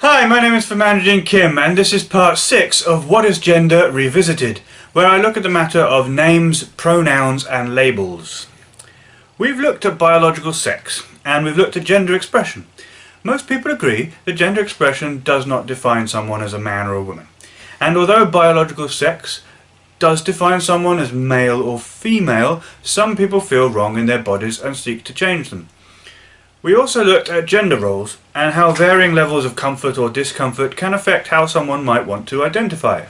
Hi, my name is Managing Kim, and this is part 6 of What is Gender Revisited, where I look at the matter of names, pronouns and labels. We've looked at biological sex, and we've looked at gender expression. Most people agree that gender expression does not define someone as a man or a woman. And although biological sex does define someone as male or female, some people feel wrong in their bodies and seek to change them. We also looked at gender roles and how varying levels of comfort or discomfort can affect how someone might want to identify.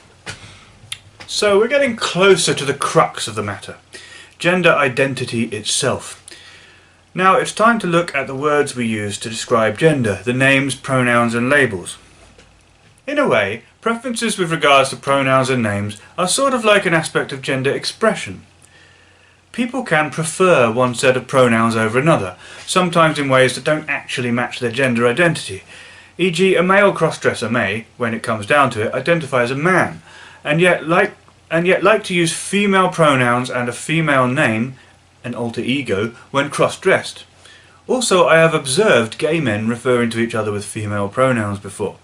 So we're getting closer to the crux of the matter, gender identity itself. Now it's time to look at the words we use to describe gender, the names, pronouns and labels. In a way, preferences with regards to pronouns and names are sort of like an aspect of gender expression. People can prefer one set of pronouns over another, sometimes in ways that don't actually match their gender identity. E.g., a male crossdresser may, when it comes down to it, identify as a man, and yet like to use female pronouns and a female name, an alter ego, when cross-dressed. Also, I have observed gay men referring to each other with female pronouns before.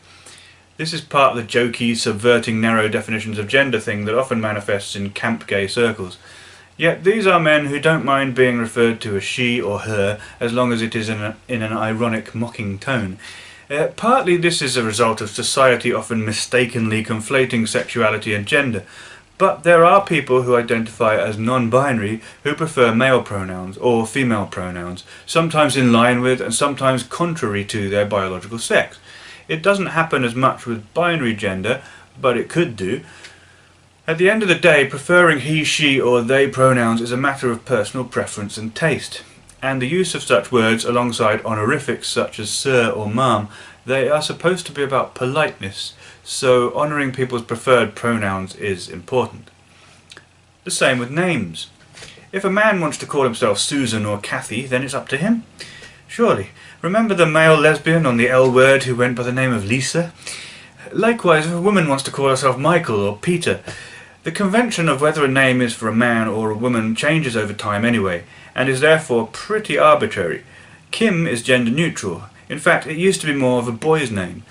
This is part of the jokey, subverting narrow definitions of gender thing that often manifests in camp gay circles. Yet these are men who don't mind being referred to as she or her, as long as it is in an ironic, mocking tone. Partly this is a result of society often mistakenly conflating sexuality and gender, but there are people who identify as non-binary who prefer male pronouns or female pronouns, sometimes in line with and sometimes contrary to their biological sex. It doesn't happen as much with binary gender, but it could do. At the end of the day, preferring he, she or they pronouns is a matter of personal preference and taste, and the use of such words alongside honorifics such as sir or ma'am, they are supposed to be about politeness, so honouring people's preferred pronouns is important. The same with names. If a man wants to call himself Susan or Kathy, then it's up to him. Surely. Remember the male lesbian on the L word who went by the name of Lisa? Likewise, if a woman wants to call herself Michael or Peter, the convention of whether a name is for a man or a woman changes over time anyway, and is therefore pretty arbitrary. Kim is gender neutral. In fact, it used to be more of a boy's name,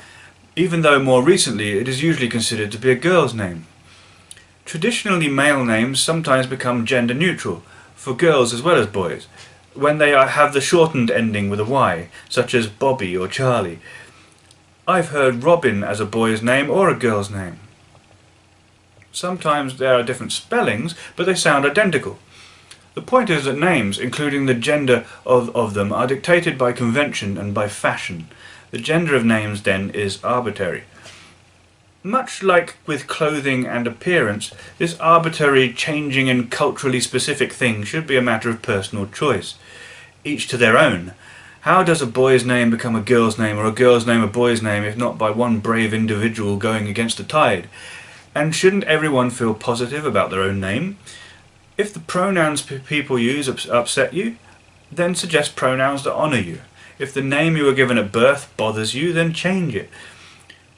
even though more recently it is usually considered to be a girl's name. Traditionally male names sometimes become gender neutral, for girls as well as boys, when they have the shortened ending with a Y, such as Bobby or Charlie. I've heard Robin as a boy's name or a girl's name. Sometimes there are different spellings, but they sound identical. The point is that names, including the gender of them, are dictated by convention and by fashion. The gender of names, then, is arbitrary. Much like with clothing and appearance, this arbitrary changing in culturally specific thing should be a matter of personal choice. Each to their own. How does a boy's name become a girl's name or a girl's name a boy's name if not by one brave individual going against the tide? And shouldn't everyone feel positive about their own name? If the pronouns people use upset you, then suggest pronouns that honour you. If the name you were given at birth bothers you, then change it.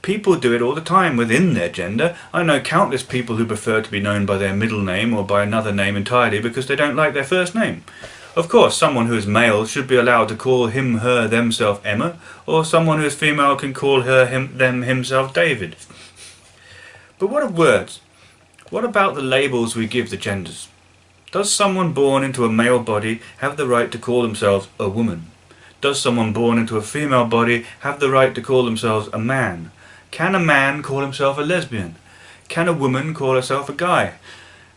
People do it all the time within their gender. I know countless people who prefer to be known by their middle name or by another name entirely because they don't like their first name. Of course, someone who is male should be allowed to call him, her, themself Emma, or someone who is female can call her, him, them, himself David. But what of words? What about the labels we give the genders? Does someone born into a male body have the right to call themselves a woman? Does someone born into a female body have the right to call themselves a man? Can a man call himself a lesbian? Can a woman call herself a guy?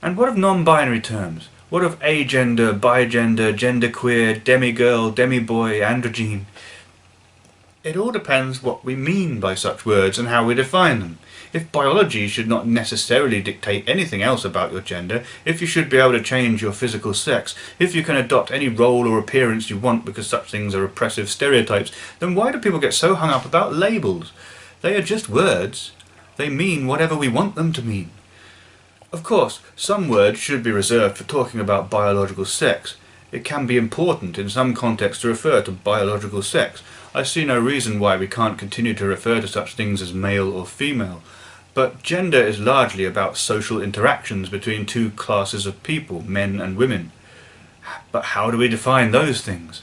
And what of non-binary terms? What of agender, bigender, genderqueer, demigirl, demiboy, androgyne? It all depends what we mean by such words and how we define them. If biology should not necessarily dictate anything else about your gender, if you should be able to change your physical sex, if you can adopt any role or appearance you want because such things are oppressive stereotypes, then why do people get so hung up about labels? They are just words. They mean whatever we want them to mean. Of course, some words should be reserved for talking about biological sex. It can be important in some contexts to refer to biological sex. I see no reason why we can't continue to refer to such things as male or female. But gender is largely about social interactions between two classes of people, men and women. But how do we define those things?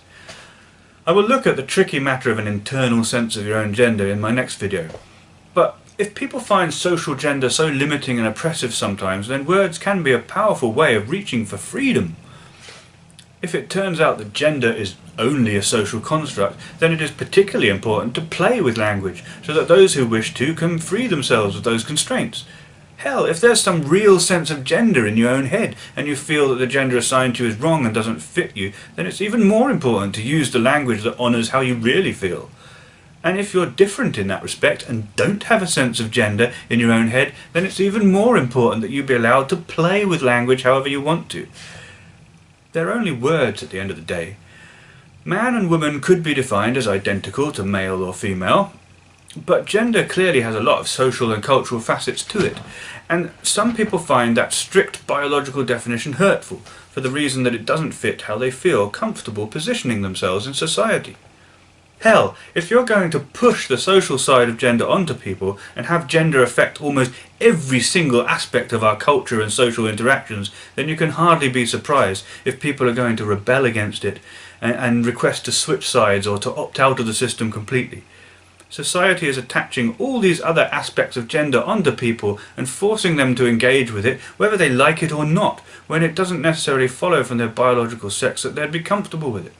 I will look at the tricky matter of an internal sense of your own gender in my next video. But if people find social gender so limiting and oppressive sometimes, then words can be a powerful way of reaching for freedom. If it turns out that gender is only a social construct, then it is particularly important to play with language, so that those who wish to can free themselves of those constraints. Hell, if there's some real sense of gender in your own head, and you feel that the gender assigned to you is wrong and doesn't fit you, then it's even more important to use the language that honours how you really feel. And if you're different in that respect, and don't have a sense of gender in your own head, then it's even more important that you be allowed to play with language however you want to. They're only words at the end of the day. Man and woman could be defined as identical to male or female, but gender clearly has a lot of social and cultural facets to it, and some people find that strict biological definition hurtful, for the reason that it doesn't fit how they feel comfortable positioning themselves in society. Hell, if you're going to push the social side of gender onto people and have gender affect almost every single aspect of our culture and social interactions, then you can hardly be surprised if people are going to rebel against it and request to switch sides or to opt out of the system completely. Society is attaching all these other aspects of gender onto people and forcing them to engage with it, whether they like it or not, when it doesn't necessarily follow from their biological sex that they'd be comfortable with it.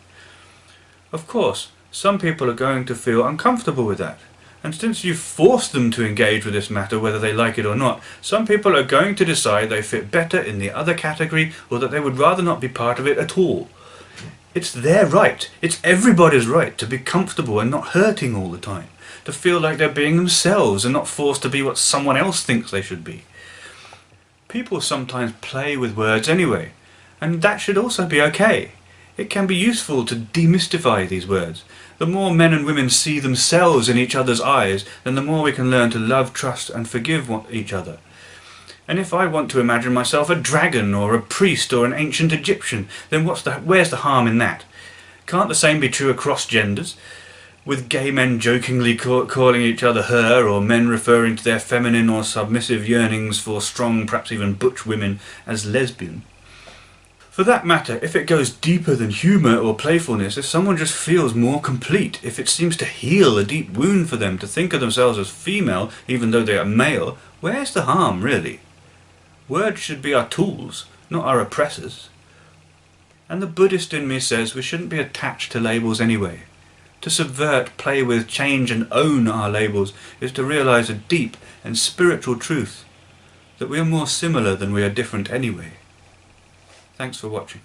Of course, some people are going to feel uncomfortable with that, and since you've forced them to engage with this matter whether they like it or not, some people are going to decide they fit better in the other category, or that they would rather not be part of it at all. It's their right, it's everybody's right to be comfortable and not hurting all the time, to feel like they're being themselves and not forced to be what someone else thinks they should be. People sometimes play with words anyway, and that should also be okay. It can be useful to demystify these words. The more men and women see themselves in each other's eyes, then the more we can learn to love, trust and forgive each other. And if I want to imagine myself a dragon or a priest or an ancient Egyptian, then where's the harm in that? Can't the same be true across genders? With gay men jokingly calling each other her, or men referring to their feminine or submissive yearnings for strong, perhaps even butch women as lesbian. For that matter, if it goes deeper than humour or playfulness, if someone just feels more complete, if it seems to heal a deep wound for them to think of themselves as female even though they are male, where's the harm, really? Words should be our tools, not our oppressors. And the Buddhist in me says we shouldn't be attached to labels anyway. To subvert, play with, change and own our labels is to realise a deep and spiritual truth, that we are more similar than we are different anyway. Thanks for watching.